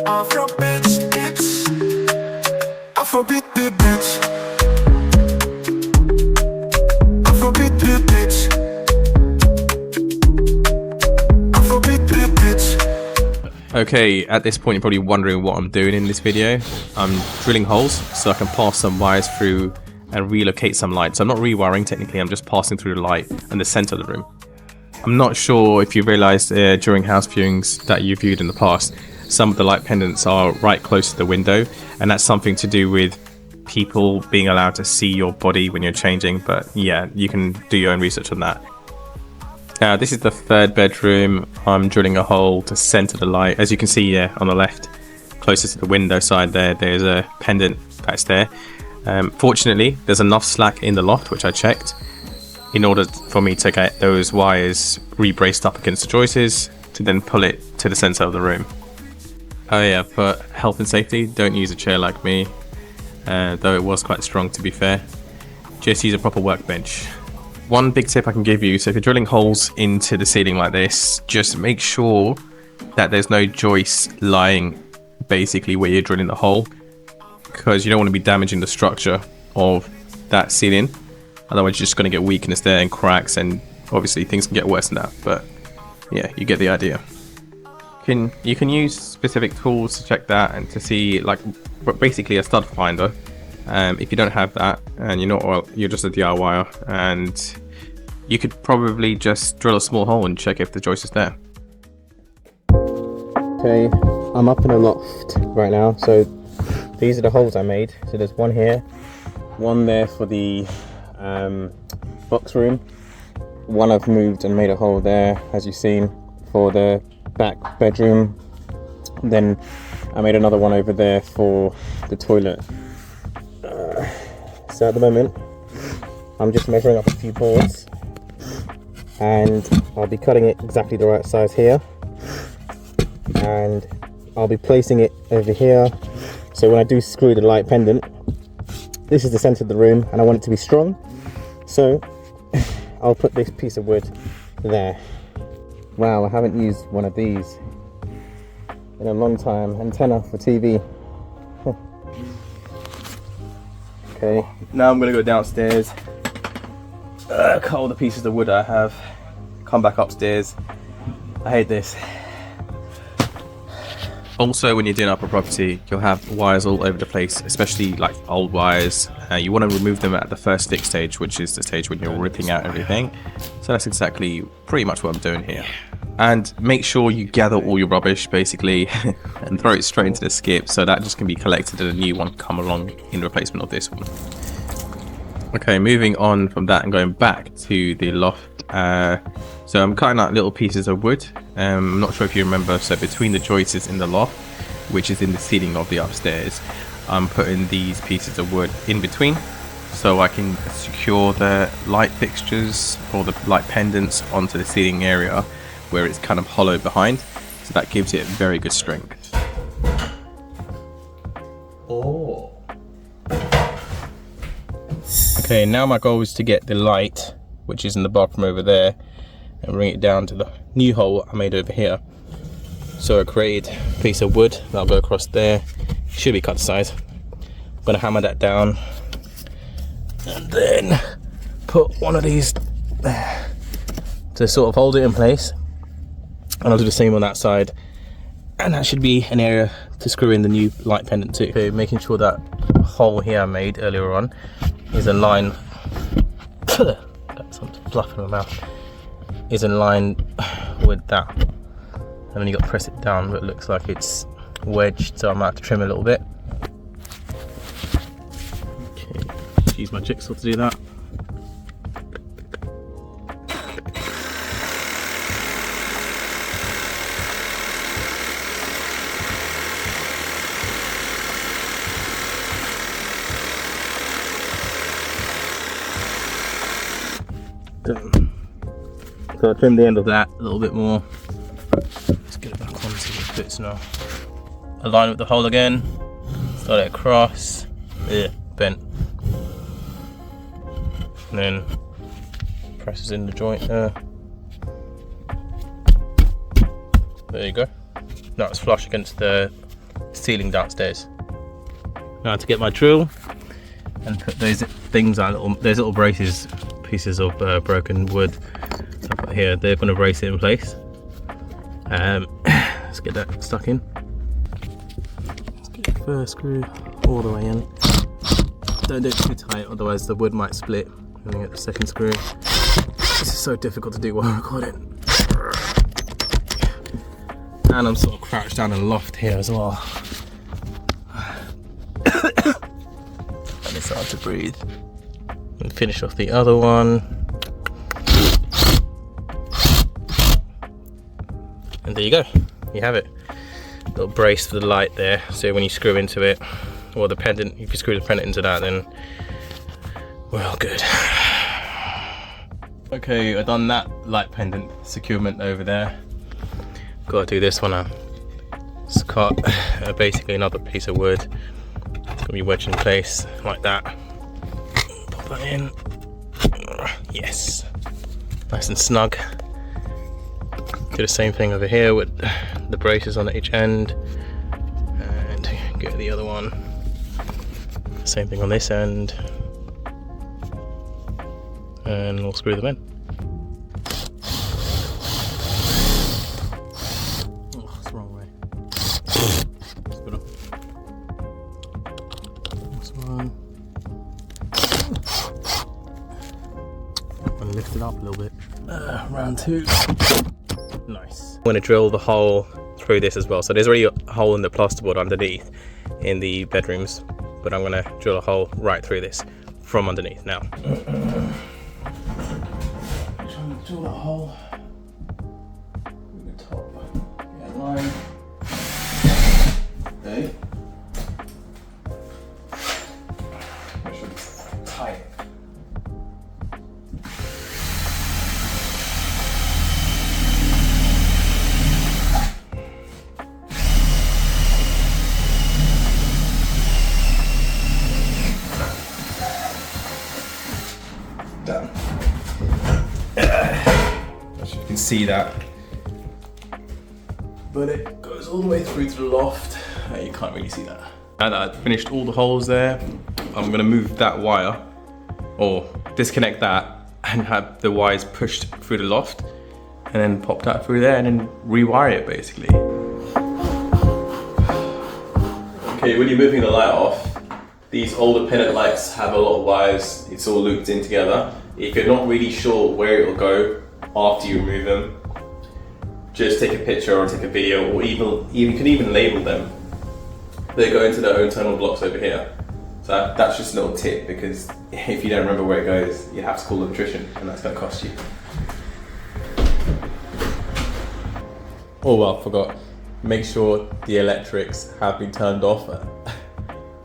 Afrobeat hits, Afrobeat hits, Afrobeat hits, Afrobeat hits. Okay, at this point you're probably wondering what I'm doing in this video. I'm drilling holes so I can pass some wires through and relocate some light. So I'm not rewiring technically, I'm just passing through the light in the center of the room. I'm not sure if you realized during house viewings that you viewed in the past, some of the light pendants are right close to the window, and that's something to do with people being allowed to see your body when you're changing. But yeah, you can do your own research on that. Now this is the third bedroom. I'm drilling a hole to center the light. As you can see here on the left, closest to the window side there's a pendant that's there. Fortunately, there's enough slack in the loft, which I checked, in order for me to get those wires re-braced up against the joists to then pull it to the center of the room. Oh yeah, for health and safety, don't use a chair like me, though it was quite strong to be fair. Just use a proper workbench. One big tip I can give you, so if you're drilling holes into the ceiling like this, just make sure that there's no joists lying basically where you're drilling the hole, because you don't want to be damaging the structure of that ceiling. Otherwise you're just going to get weakness there and cracks, and obviously things can get worse than that. But yeah, you get the idea. You can use specific tools to check that and to see, like basically a stud finder. If you don't have that and you're just a DIYer, and you could probably just drill a small hole and check if the joist is there. Okay, I'm up in a loft right now, so these are the holes I made. So there's one here, one there for the box room, one I've moved and made a hole there, as you've seen, for the back bedroom. Then I made another one over there for the toilet. So at the moment I'm just measuring up a few boards, and I'll be cutting it exactly the right size here, and I'll be placing it over here. So when I do screw the light pendant, this is the center of the room and I want it to be strong, so I'll put this piece of wood there. Wow, I haven't used one of these in a long time. Antenna for TV. Okay, now I'm gonna go downstairs, cut all the pieces of wood I have, come back upstairs. I hate this. Also, when you're doing up a property, you'll have wires all over the place, especially like old wires. You want to remove them at the first fix stage, which is the stage when you're ripping out everything. So that's exactly pretty much what I'm doing here. And make sure you gather all your rubbish basically and throw it straight into the skip, so that just can be collected and a new one come along in replacement of this one. Okay, moving on from that and going back to the loft. So I'm cutting out little pieces of wood. I'm not sure if you remember, so between the joists in the loft, which is in the ceiling of the upstairs, I'm putting these pieces of wood in between so I can secure the light fixtures or the light pendants onto the ceiling area where it's kind of hollow behind, so that gives it very good strength. Oh. Okay, now my goal is to get the light, which is in the bathroom over there, and bring it down to the new hole I made over here. So I created a piece of wood that'll go across there. Should be cut to size. I'm gonna hammer that down and then put one of these there to sort of hold it in place, and I'll do the same on that side, and that should be an area to screw in the new light pendant too. Okay, making sure that hole here I made earlier on is in line got something fluff in my mouth, is in line with that, and then you got to press it down, but it looks like it's wedged, so I might have to trim a little bit. Okay, just use my jigsaw to do that. So I trimmed the end of that a little bit more. Let's get it back on so it fits now. Align with the hole again, start it across, bent, and then presses in the joint there. There you go. Now it's flush against the ceiling downstairs. Now to get my drill and put those things on, those little braces, pieces of broken wood stuff here, they're going to brace it in place. Let's get that stuck in. Let's get the first screw all the way in. Don't do it too tight, otherwise the wood might split. And then get the second screw. This is so difficult to do while recording. And I'm sort of crouched down in the loft here as well. And it's hard to breathe. And finish off the other one. And there you go. You have it. Little brace for the light there. So when you screw into it, or the pendant, if you screw the pendant into that, then we're all good. Okay, I've done that light pendant securement over there. Gotta do this one now. It's cut basically another piece of wood. It's gonna be wedged in place like that. Pop that in. Yes. Nice and snug. Do the same thing over here with the braces on each end. And get the other one. Same thing on this end. And we'll screw them in. Oh, it's the wrong way. Let's put up. This one. And lift it up a little bit. Round two. Nice. I'm going to drill the hole through this as well. So there's already a hole in the plasterboard underneath in the bedrooms, but I'm going to drill a hole right through this from underneath now. Trying to drill that hole with the top. Get line. Okay. Make sure it's tight. Done. As you can see that, but it goes all the way through to the loft. You can't really see that. Now that I've finished all the holes there, I'm gonna move that wire, or disconnect that, and have the wires pushed through the loft, and then pop that through there, and then rewire it basically. Okay, when you're moving the light off, these older pendant lights have a lot of wires. It's all looped in together. If you're not really sure where it'll go after you remove them, just take a picture or take a video, or you can even label them. They go into their own terminal blocks over here. So that's just a little tip, because if you don't remember where it goes, you have to call the electrician, and that's going to cost you. Oh well, forgot. Make sure the electrics have been turned off.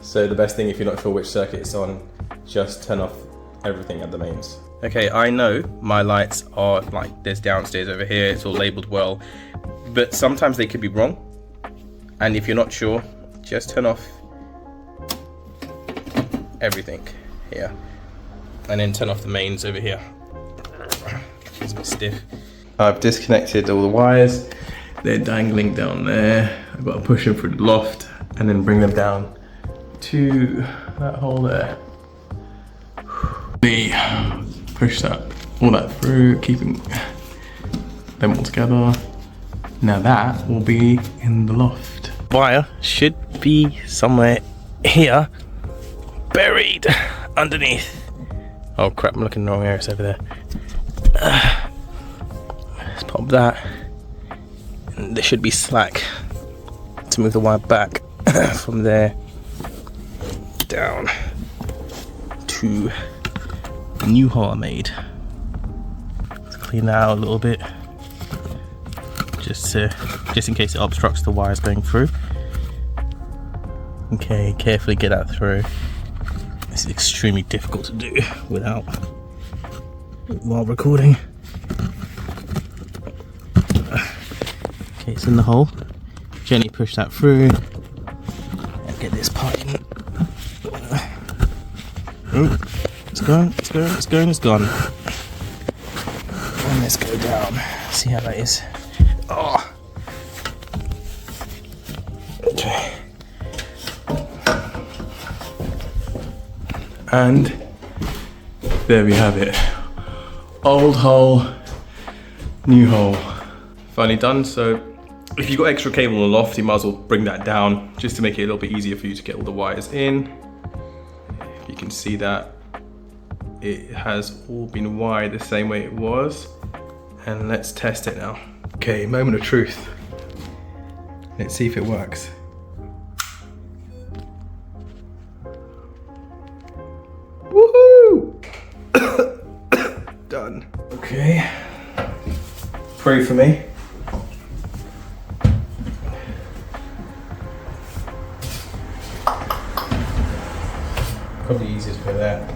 So the best thing, if you're not sure which circuit it's on, just turn off everything at the mains. Okay, I know my lights are like this downstairs over here, it's all labeled well, but sometimes they could be wrong. And if you're not sure, just turn off everything here. And then turn off the mains over here. It's a bit stiff. I've disconnected all the wires. They're dangling down there. I've got to push them through the loft and then bring them down to that hole there. Push all that through, keeping them all together. Now that will be in the loft. Wire should be somewhere here, buried underneath. Oh crap, I'm looking in the wrong area, it's over there. Let's pop that. And there should be slack to move the wire back from there down to the new hole I made. Let's clean that out a little bit, just in case it obstructs the wires going through. Okay, carefully get that through. This is extremely difficult to do while recording. Okay, it's in the hole. Gently push that through and get this part in. Oh, it's gone, it's gone, it's gone, it's gone. And let's go down. See how that is. Oh. Okay. And there we have it. Old hole, new hole. Finally done. So if you've got extra cable in the loft, you might as well bring that down just to make it a little bit easier for you to get all the wires in. If you can see that, it has all been wired the same way it was. And let's test it now. Okay, moment of truth. Let's see if it works. Woohoo! Done. Okay. Pray for me. Probably easiest for that.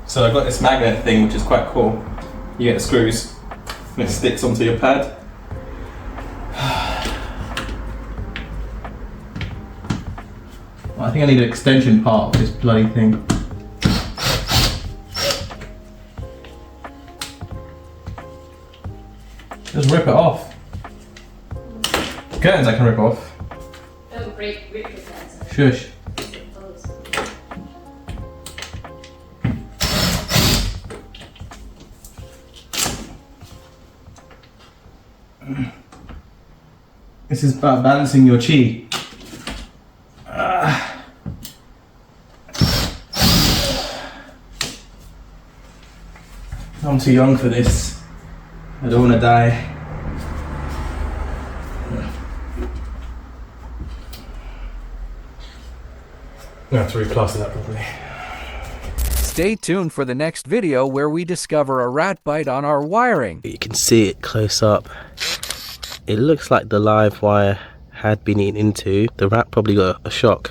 So I've got this magnet thing, which is quite cool. You get the screws and it sticks onto your pad. I think I need an extension part of this bloody thing. Just rip it off. Curtains I can rip off. Don't rip the curtains. Shush. This is about balancing your chi. I'm too young for this. I don't want to die. I have to replaster that properly. Stay tuned for the next video where we discover a rat bite on our wiring. You can see it close up. It looks like the live wire had been eaten into. The rat probably got a shock